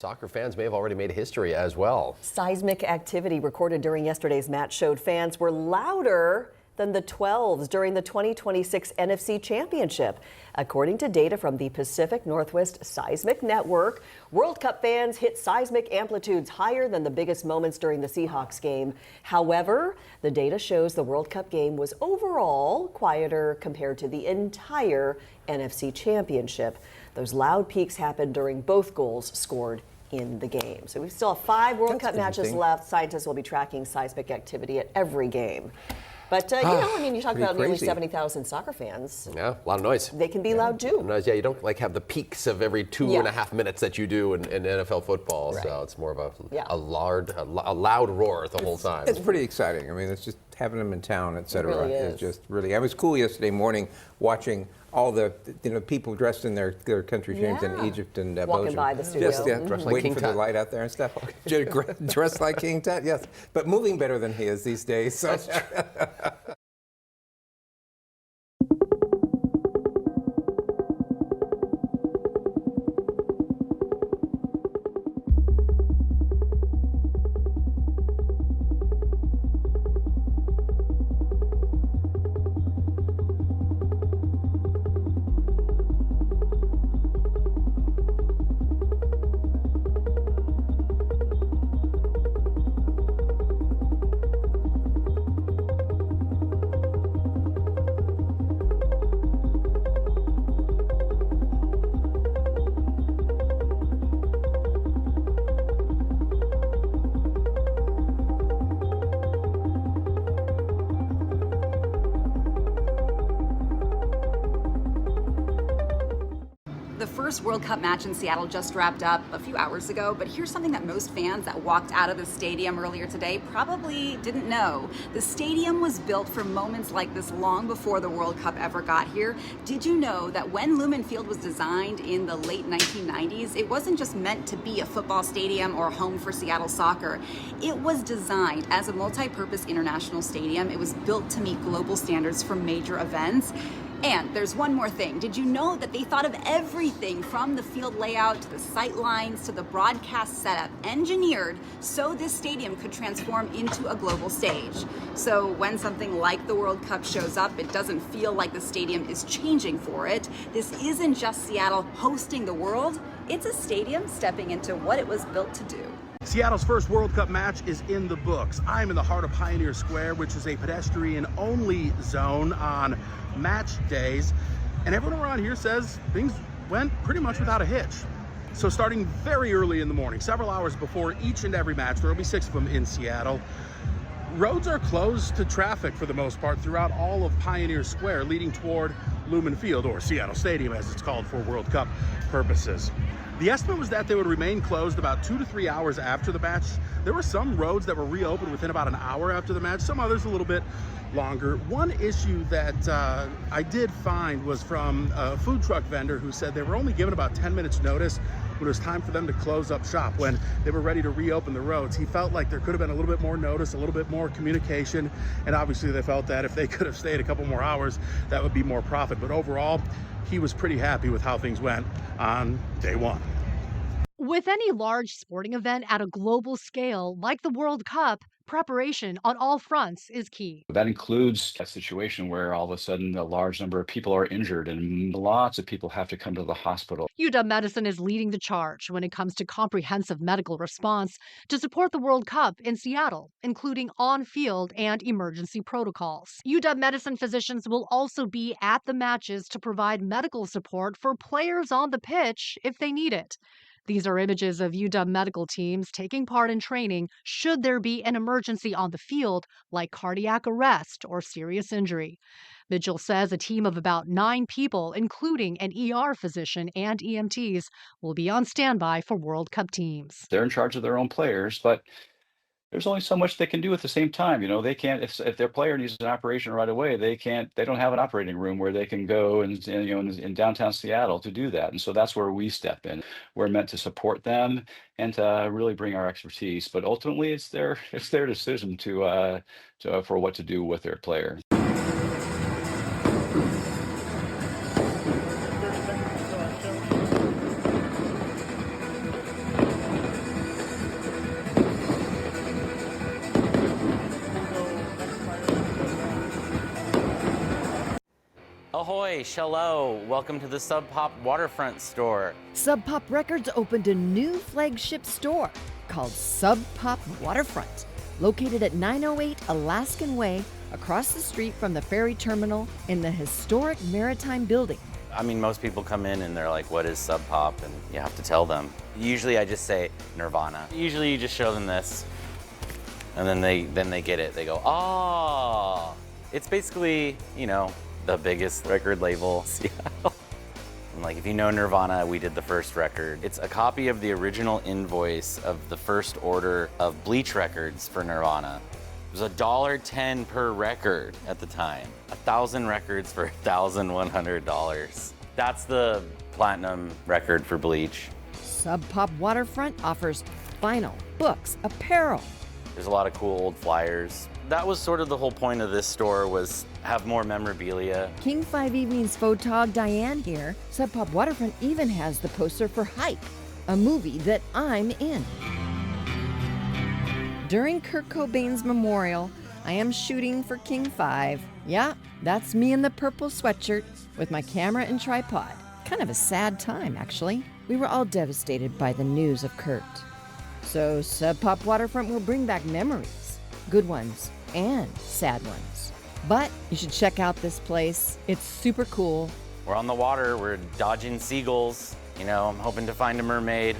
Soccer fans may have already made history as well. Seismic activity recorded during yesterday's match showed fans were louder than the 12s during the 2026 NFC Championship. According to data from the Pacific Northwest Seismic Network, World Cup fans hit seismic amplitudes higher than the biggest moments during the Seahawks game. However, the data shows the World Cup game was overall quieter compared to the entire NFC Championship. Those loud peaks happened during both goals scored in the game. So we still have 5 World Cup matches left. Scientists will be tracking seismic activity at every game. But, you talk about nearly 70,000 soccer fans. Yeah, a lot of noise. They can be loud too. Yeah, you don't have the peaks of every 2.5 minutes that you do in NFL football. Right. So it's more of a loud roar the whole time. It's pretty exciting. I mean, it's just having them in town, et cetera. It really is. It's just really. I was cool yesterday morning watching all the people dressed in their country teams in Egypt and walking Belgium. by the studio. Just Dressed like waiting King for the Tut. light out there and stuff. Dressed like King Tut, yes. But moving better than he is these days. So. The first World Cup match in Seattle just wrapped up a few hours ago, but here's something that most fans that walked out of the stadium earlier today probably didn't know. The stadium was built for moments like this long before the World Cup ever got here. Did you know that when Lumen Field was designed in the late 1990s, it wasn't just meant to be a football stadium or a home for Seattle soccer. It was designed as a multi-purpose international stadium. It was built to meet global standards for major events. And there's one more thing. Did you know that they thought of everything from the field layout to the sight lines to the broadcast setup, engineered so this stadium could transform into a global stage? So when something like the World Cup shows up, it doesn't feel like the stadium is changing for it. This isn't just Seattle hosting the world. It's a stadium stepping into what it was built to do. Seattle's first World Cup match is in the books. I'm in the heart of Pioneer Square, which is a pedestrian-only zone on match days. And everyone around here says things went pretty much without a hitch. So starting very early in the morning, several hours before each and every match, there will be 6 of them in Seattle, roads are closed to traffic for the most part throughout all of Pioneer Square, leading toward Lumen Field, or Seattle Stadium as it's called for World Cup purposes. The estimate was that they would remain closed about 2 to 3 hours after the match. There were some roads that were reopened within about an hour after the match, some others a little bit longer. One issue that I did find was from a food truck vendor who said they were only given about 10 minutes notice when it was time for them to close up shop, when they were ready to reopen the roads. He felt like there could have been a little bit more notice, a little bit more communication, and obviously they felt that if they could have stayed a couple more hours, that would be more profit. But overall, he was pretty happy with how things went on day one. With any large sporting event at a global scale, like the World Cup, preparation on all fronts is key. That includes a situation where all of a sudden a large number of people are injured and lots of people have to come to the hospital. UW Medicine is leading the charge when it comes to comprehensive medical response to support the World Cup in Seattle, including on-field and emergency protocols. UW Medicine physicians will also be at the matches to provide medical support for players on the pitch if they need it. These are images of UW medical teams taking part in training should there be an emergency on the field, like cardiac arrest or serious injury. Vigil says a team of about 9 people, including an ER physician and EMTs, will be on standby for World Cup teams. They're in charge of their own players, but there's only so much they can do at the same time. They can't, if their player needs an operation right away, they don't have an operating room where they can go and in downtown Seattle to do that. And so that's where we step in. We're meant to support them and to really bring our expertise, but ultimately it's their decision for what to do with their player. Ahoy, shallow, welcome to the Sub Pop Waterfront store. Sub Pop Records opened a new flagship store called Sub Pop Waterfront, located at 908 Alaskan Way, across the street from the ferry terminal in the historic Maritime Building. I mean, most people come in and they're like, what is Sub Pop? And you have to tell them. Usually I just say Nirvana. Usually you just show them this, and then they get it. They go, oh. It's basically, you know, the biggest record label, Seattle. And like, if you know Nirvana, we did the first record. It's a copy of the original invoice of the first order of Bleach records for Nirvana. It was $1.10 per record at the time. 1,000 records for $1,100. That's the platinum record for Bleach. Sub Pop Waterfront offers vinyl, books, apparel. There's a lot of cool old flyers. That was sort of the whole point of this store, was have more memorabilia. King 5 Evenings photog Diane here. Sub Pop Waterfront even has the poster for Hike, a movie that I'm in. During Kurt Cobain's memorial, I am shooting for King 5. Yeah, that's me in the purple sweatshirt with my camera and tripod. Kind of a sad time, actually. We were all devastated by the news of Kurt. So Sub Pop Waterfront will bring back memories, good ones and sad ones. But you should check out this place. It's super cool. We're on the water, we're dodging seagulls. You know, I'm hoping to find a mermaid.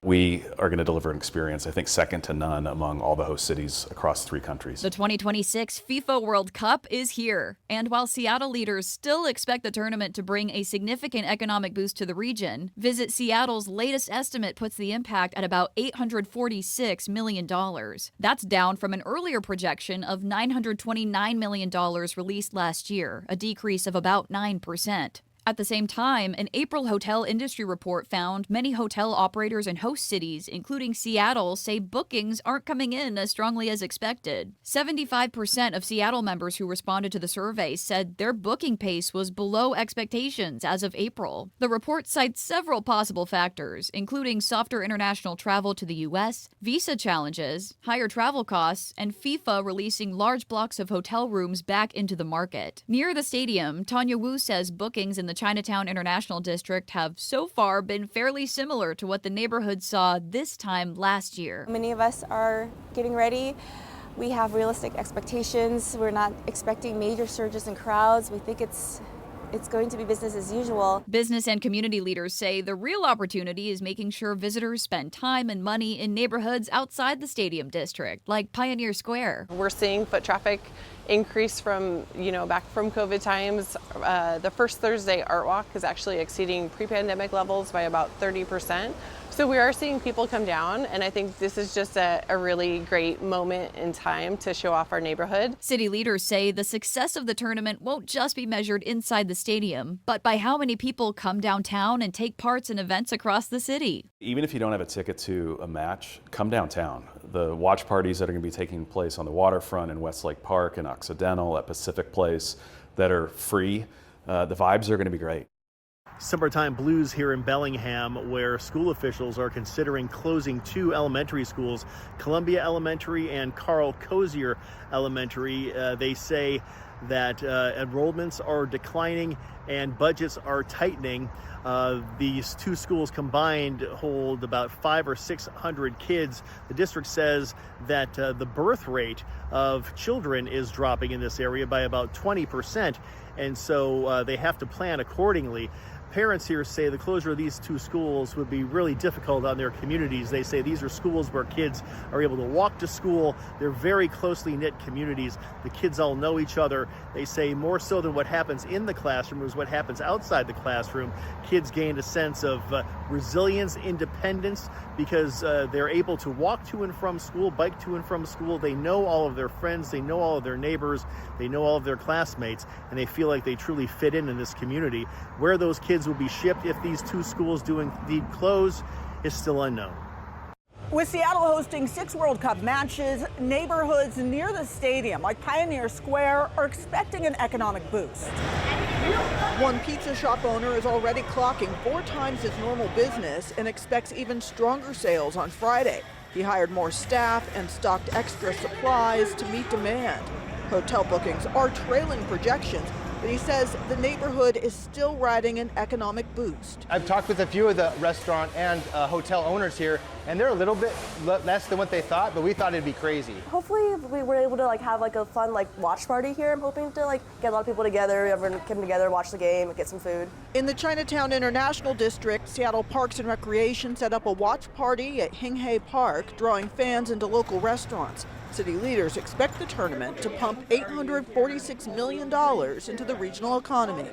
We are going to deliver an experience, I think, second to none among all the host cities across 3 countries. The 2026 FIFA World Cup is here. And while Seattle leaders still expect the tournament to bring a significant economic boost to the region, Visit Seattle's latest estimate puts the impact at about $846 million. That's down from an earlier projection of $929 million released last year, a decrease of about 9%. At the same time, an April hotel industry report found many hotel operators in host cities, including Seattle, say bookings aren't coming in as strongly as expected. 75% of Seattle members who responded to the survey said their booking pace was below expectations as of April. The report cites several possible factors, including softer international travel to the U.S., visa challenges, higher travel costs, and FIFA releasing large blocks of hotel rooms back into the market. Near the stadium, Tanya Wu says bookings in the Chinatown International District have so far been fairly similar to what the neighborhood saw this time last year. Many of us are getting ready. We have realistic expectations. We're not expecting major surges in crowds. We think it's going to be business as usual. Business and community leaders say the real opportunity is making sure visitors spend time and money in neighborhoods outside the stadium district, like Pioneer Square. We're seeing foot traffic increase from, back from COVID times. The first Thursday Art Walk is actually exceeding pre-pandemic levels by about 30%. So we are seeing people come down, and I think this is just a really great moment in time to show off our neighborhood. City leaders say the success of the tournament won't just be measured inside the stadium, but by how many people come downtown and take parts in events across the city. Even if you don't have a ticket to a match, come downtown. The watch parties that are going to be taking place on the waterfront in Westlake Park and Occidental at Pacific Place that are free, the vibes are going to be great. Summertime blues here in Bellingham, where school officials are considering closing 2 elementary schools, Columbia Elementary and Carl Cozier Elementary. They say that enrollments are declining and budgets are tightening. These 2 schools combined hold about 500 or 600 kids. The district says that the birth rate of children is dropping in this area by about 20%, and so they have to plan accordingly. Parents here say the closure of these 2 schools would be really difficult on their communities. They say these are schools where kids are able to walk to school. They're very closely knit communities. The kids all know each other. They say more so than what happens in the classroom is what happens outside the classroom. Kids gained a sense of resilience, independence, because they're able to walk to and from school, bike to and from school. They know all of their friends. They know all of their neighbors. They know all of their classmates, and they feel like they truly fit in this community. Where those kids will be shipped if these 2 schools do indeed close is still unknown. With Seattle hosting 6 World Cup matches, neighborhoods near the stadium, like Pioneer Square, are expecting an economic boost. One pizza shop owner is already clocking 4 times his normal business and expects even stronger sales on Friday. He hired more staff and stocked extra supplies to meet demand. Hotel bookings are trailing projections, but he says the neighborhood is still riding an economic boost. I've talked with a few of the restaurant and hotel owners here, and they're a little bit less than what they thought, but we thought it'd be crazy. Hopefully we were able to have a fun watch party here. I'm hoping to get a lot of people together, everyone come together, watch the game, get some food. In the Chinatown International District, Seattle Parks and Recreation set up a watch party at Hing-Hay Park, drawing fans into local restaurants. City leaders expect the tournament to pump $846 million into the regional economy.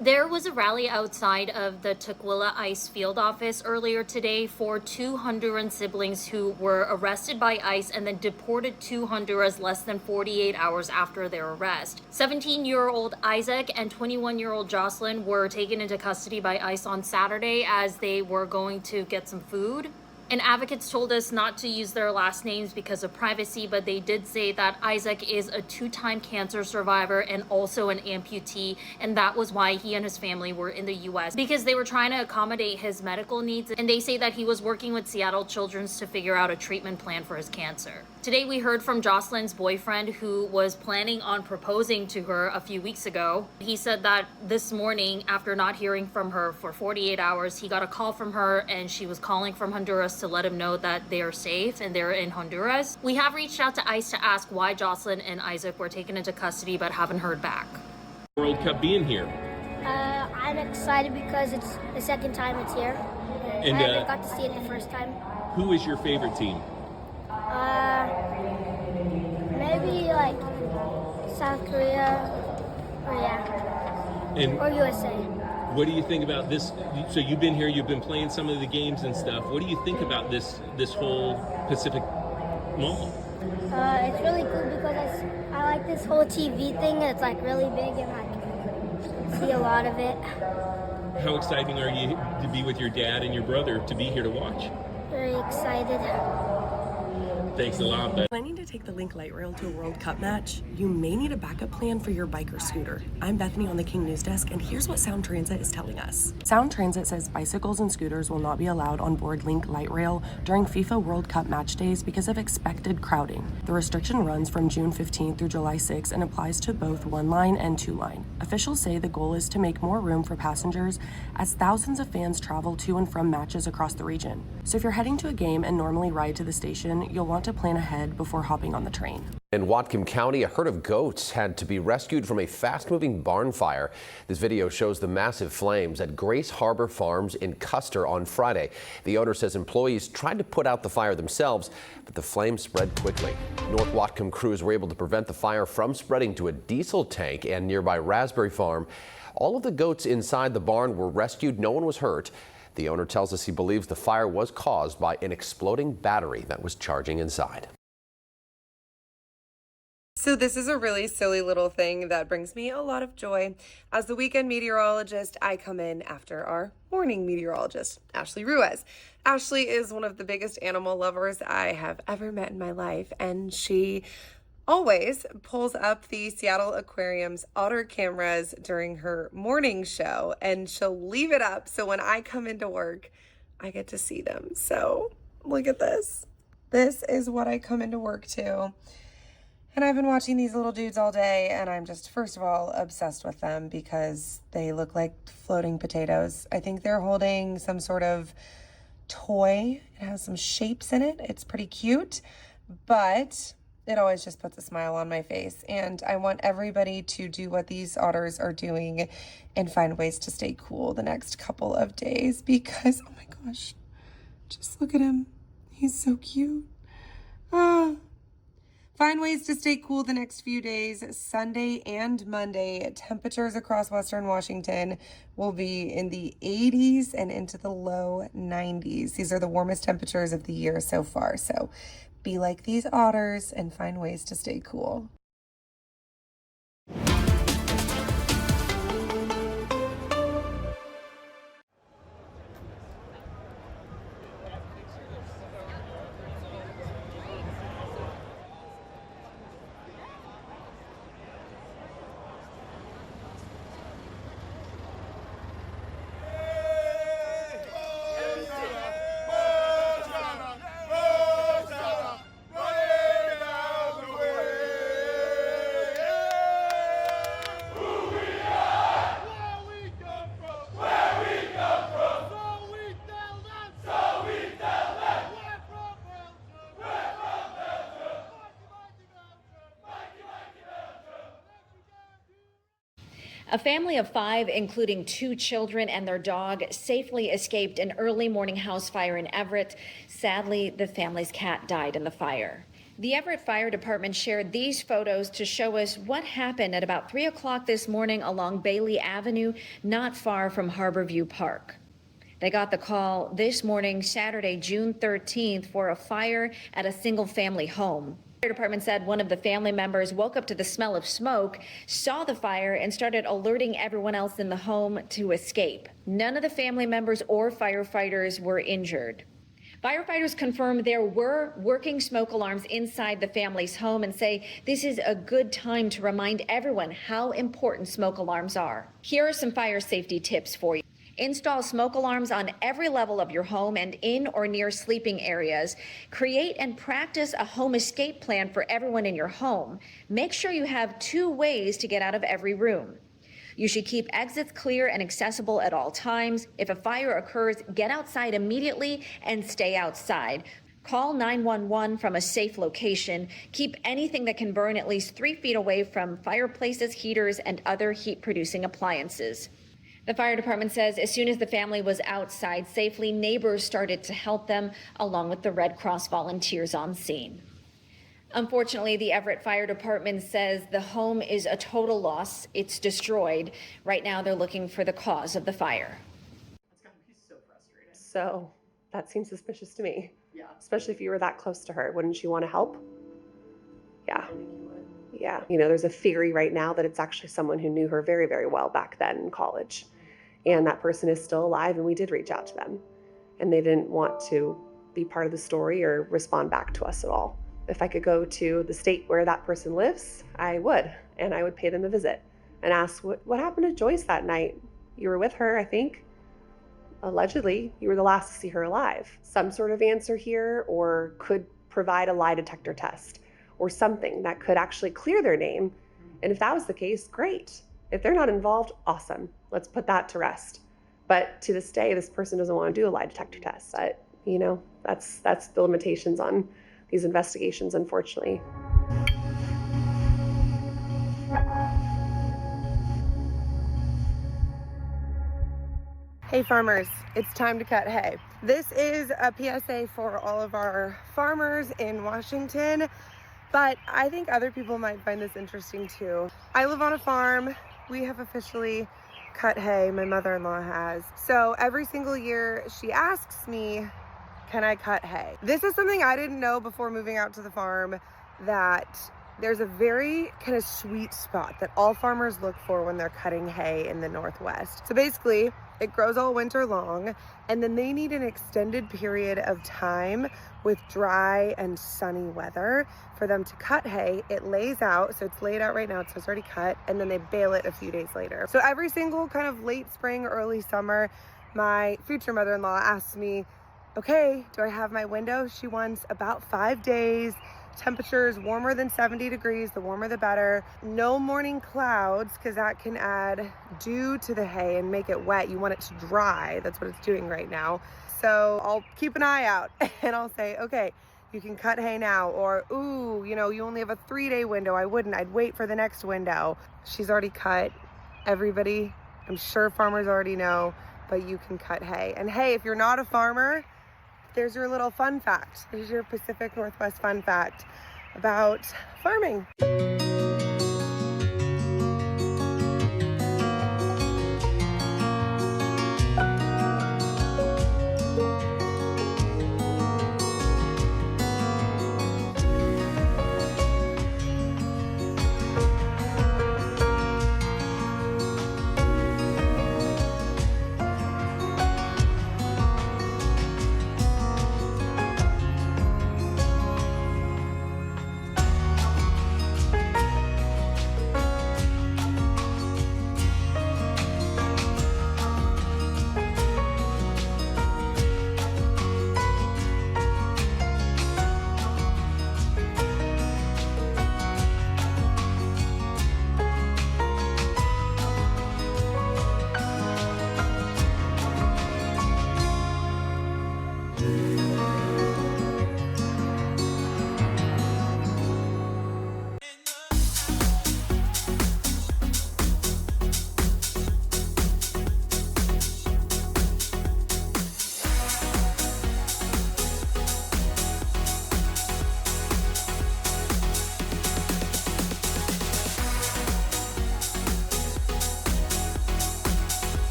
There was a rally outside of the Tukwila ICE field office earlier today for 2 Honduran siblings who were arrested by ICE and then deported to Honduras less than 48 hours after their arrest. 17-year-old Isaac and 21-year-old Jocelyn were taken into custody by ICE on Saturday as they were going to get some food. And advocates told us not to use their last names because of privacy, but they did say that Isaac is a 2-time cancer survivor and also an amputee, and that was why he and his family were in the U.S. because they were trying to accommodate his medical needs, and they say that he was working with Seattle Children's to figure out a treatment plan for his cancer. Today we heard from Jocelyn's boyfriend, who was planning on proposing to her a few weeks ago. He said that this morning, after not hearing from her for 48 hours, he got a call from her and she was calling from Honduras to let him know that they are safe and they're in Honduras. We have reached out to ICE to ask why Jocelyn and Isaac were taken into custody but haven't heard back. World Cup being here. I'm excited because it's the second time it's here. And I haven't got to see it the first time. Who is your favorite team? Maybe South Korea or USA. What do you think about this? So you've been here, you've been playing some of the games and stuff. What do you think about this whole Pacific Mall? It's really cool because I like this whole TV thing. It's really big and I can see a lot of it. How exciting are you to be with your dad and your brother to be here to watch? Very excited. Thanks a lot, bud. Planning to take the Link Light Rail to a World Cup match? You may need a backup plan for your bike or scooter. I'm Bethany on the King News Desk, and here's what Sound Transit is telling us. Sound Transit says bicycles and scooters will not be allowed on board Link Light Rail during FIFA World Cup match days because of expected crowding. The restriction runs from June 15 through July 6 and applies to both one-line and two-line. Officials say the goal is to make more room for passengers as thousands of fans travel to and from matches across the region. So if you're heading to a game and normally ride to the station, you'll want to plan ahead before hopping on the train. In Whatcom County, a herd of goats had to be rescued from a fast-moving barn fire. This video shows the massive flames at Grace Harbor Farms in Custer on Friday. The owner says employees tried to put out the fire themselves, but the flames spread quickly. North Whatcom crews were able to prevent the fire from spreading to a diesel tank and nearby Raspberry Farm. All of the goats inside the barn were rescued. No one was hurt. The owner tells us he believes the fire was caused by an exploding battery that was charging inside. So this is a really silly little thing that brings me a lot of joy. As the weekend meteorologist, I come in after our morning meteorologist, Ashley Ruiz. Ashley is one of the biggest animal lovers I have ever met in my life, and she always pulls up the Seattle Aquarium's otter cameras during her morning show, and she'll leave it up so when I come into work, I get to see them. So look at this. This is what I come into work to. And I've been watching these little dudes all day, and I'm just, first of all, obsessed with them because they look like floating potatoes. I think they're holding some sort of toy. It has some shapes in it. It's pretty cute, but it always just puts a smile on my face. And I want everybody to do what these otters are doing and find ways to stay cool the next couple of days because, oh my gosh, just look at him. He's so cute. Find ways to stay cool the next few days. Sunday and Monday, temperatures across Western Washington will be in the 80s and into the low 90s. These are the warmest temperatures of the year so far. So be like these otters and find ways to stay cool. A family of 5, including 2 children and their dog, safely escaped an early morning house fire in Everett. Sadly, the family's cat died in the fire. The Everett Fire Department shared these photos to show us what happened at about 3 o'clock this morning along Bailey Avenue, not far from Harborview Park. They got the call this morning, Saturday, June 13th, for a fire at a single-family home. The fire department said one of the family members woke up to the smell of smoke, saw the fire, and started alerting everyone else in the home to escape. None of the family members or firefighters were injured. Firefighters confirm there were working smoke alarms inside the family's home and say this is a good time to remind everyone how important smoke alarms are. Here are some fire safety tips for you. Install smoke alarms on every level of your home and in or near sleeping areas. Create and practice a home escape plan for everyone in your home. Make sure you have 2 ways to get out of every room. You should keep exits clear and accessible at all times. If a fire occurs, get outside immediately and stay outside. Call 911 from a safe location. Keep anything that can burn at least 3 feet away from fireplaces, heaters, and other heat-producing appliances. The fire department says as soon as the family was outside safely, neighbors started to help them, along with the Red Cross volunteers on scene. Unfortunately, the Everett Fire Department says the home is a total loss. It's destroyed. Right now, they're looking for the cause of the fire. So that seems suspicious to me. Yeah. Especially if you were that close to her. Wouldn't you want to help? Yeah. Yeah. You know, there's a theory right now that it's actually someone who knew her very, very well back then in college. And that person is still alive, and we did reach out to them. And they didn't want to be part of the story or respond back to us at all. If I could go to the state where that person lives, I would. And I would pay them a visit and ask, what happened to Joyce that night? You were with her, I think. Allegedly, you were the last to see her alive. Some sort of answer here, or could provide a lie detector test or something that could actually clear their name. And if that was the case, great. If they're not involved, awesome. Let's put that to rest. But to this day, this person doesn't want to do a lie detector test. You know, that's the limitations on these investigations, unfortunately. Hey farmers, it's time to cut hay. This is a PSA for all of our farmers in Washington, but I think other people might find this interesting too. I live on a farm. We have officially cut hay, my mother-in-law has. So every single year she asks me, can I cut hay? This is something I didn't know before moving out to the farm, that there's a very kind of sweet spot that all farmers look for when they're cutting hay in the Northwest. So basically, it grows all winter long, and then they need an extended period of time with dry and sunny weather for them to cut hay. It lays out, so it's laid out right now, so it's already cut, and then they bale it a few days later. So every single kind of late spring, early summer, my future mother-in-law asks me, okay, do I have my window? She wants about 5 days. Temperatures warmer than 70 degrees, the warmer the better. No morning clouds, because that can add dew to the hay and make it wet. You want it to dry. That's what it's doing right now. So I'll keep an eye out and I'll say, okay, you can cut hay now. Or, ooh, you know, you only have a 3-day window. I wouldn't. I'd wait for the next window. She's already cut. Everybody, I'm sure farmers already know, but you can cut hay. And hey, if you're not a farmer, there's your little fun fact. There's your Pacific Northwest fun fact about farming.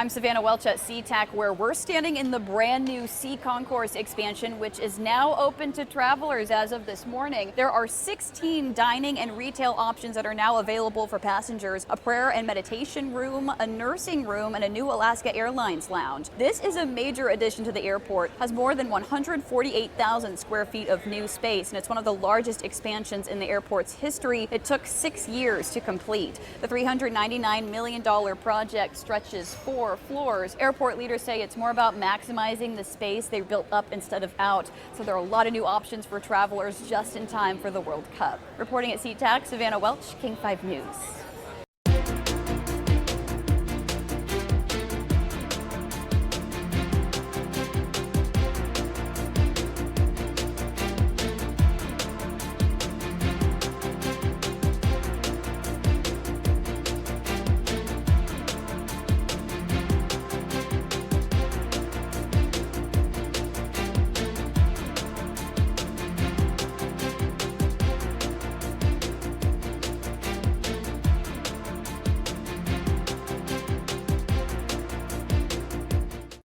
I'm Savannah Welch at SeaTac, where we're standing in the brand new Sea Concourse expansion, which is now open to travelers as of this morning. There are 16 dining and retail options that are now available for passengers, a prayer and meditation room, a nursing room, and a new Alaska Airlines lounge. This is a major addition to the airport, has more than 148,000 square feet of new space, and it's one of the largest expansions in the airport's history. It took 6 years to complete. The $399 million project stretches 4 floors. Airport leaders say it's more about maximizing the space they built up instead of out. So there are a lot of new options for travelers just in time for the World Cup. Reporting at SeaTac, Savannah Welch, King 5 News.